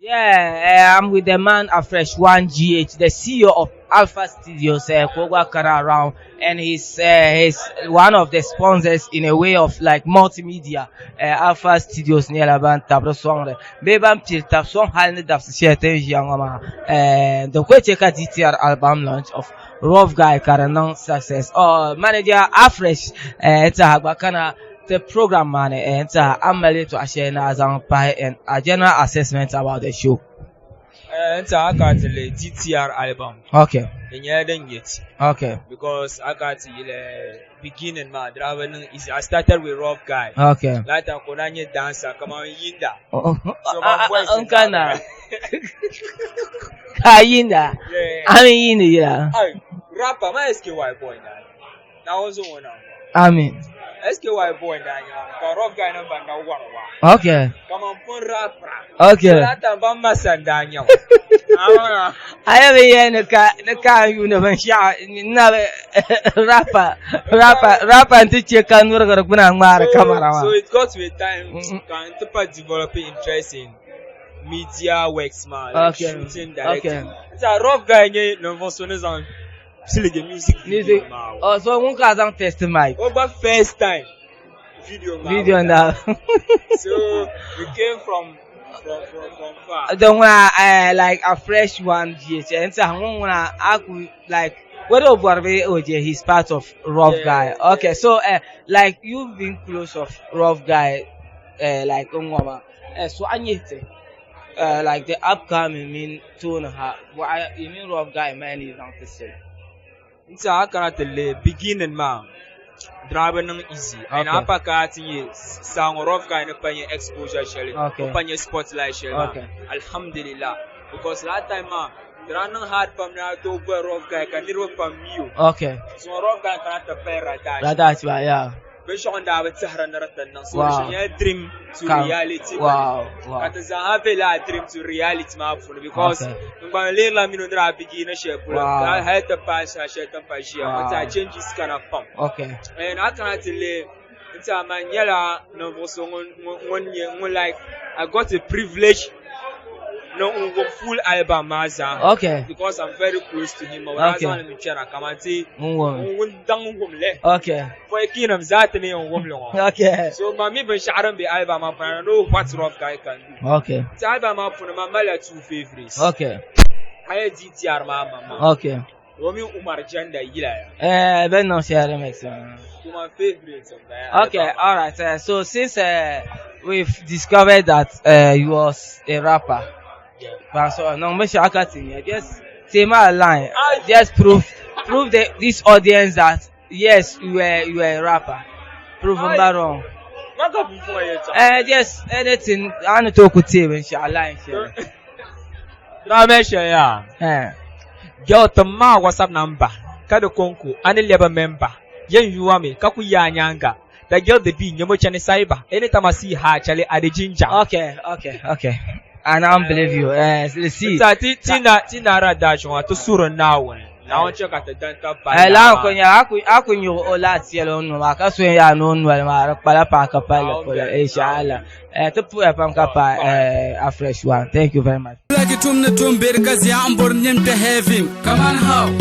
Yeah, I'm with the man AFRESH 1GH, the CEO of Alpha Studios, Kogwa Kara around, and he's one of the sponsors in a way of like multimedia. Alpha Studios near Laban Tabro Song, Bebam Tab Song Halne Dapsiate Yangama, the Kwecheka DTL album launch of Rough Guy Karanon success. Manager AFRESH, it's a Hagbakana. The program man and I'm ready to share and a general assessment about the show. I got the DTR album. Okay. Okay. Because I got the beginning man. I started with Rough Guy. Okay. Like a Konanye dancer, come on Yinda. So my voice is Kayinda. I mean Yinda. Rapper, my SKY boy now. That was one. I mean. SKY boy now. Rough Guy number now one. Okay. Come on, put rapper. Okay. That Bamba Sandanya. I have a year in the car, you never shout. Rapper, and teacher can work on a camera. So it got to a time to develop interest in media works, man. Like shooting, directing. It's a Rough Guy, no son is on music. Oh, so one can't test mic. Over first time. Video now. So we came from far. Don't want like AFRESH 1GH and so I could like what over he's part of Rough Guy. Okay, so like you've been close of Rough Guy like so like the upcoming mean 2.5. Why you mean Rough Guy man is not the same. It's a kind of the beginning man. Driving easy. And upper cutting sound Rough Guy and pay exposure shelling. Okay. Pay spotlight shelling. Okay. Alhamdulillah. Because last time there are no hard from now to Rough Guy can never from you. Okay. So Rough Guy cannot pay right. That's why, yeah. So dream to reality. Wow. At the Zahabela dream to reality because I begin a shape. I had the pass, I shed the passion, but I change this kind of pump. Okay. And I can't delay. It's a man yellow, no, one year, like I got a privilege. No, full album, okay. Because I'm very close to him. Okay. Okay. Okay. So, my maybe Sharon be album up and I know what Rough Guy can do. Okay. It's album up for my two favorites. Okay. I had DTR mama. Okay. Romeo Umar Janda Yila. Ben no share makes to my favorites of that. Okay, alright. So since we've discovered that you was a rapper. Yeah. So no make sure I can just say my line. Just prove this audience that yes you were a rapper. Prove them wrong. What got before you? Just anything I need to talk to you inshallah. No make sure yeah. Girl to my WhatsApp number. Kado konku ani leba member. Yen you want me kaku ya nyanga. The girl the be nyomo chane cyber. Anytime I see her chale ade ginger. Okay. I don't believe you. Let's see. Tina radashwa to suro now. Now check at the dental bar. Aku nyu olat yelo no maka so ya no no ma pala pa ka pala inshallah. To pu pam ka pa AFRESH 1. Thank you very much. Like tumne tum bergazi ambor nyemte heavy. Come on how.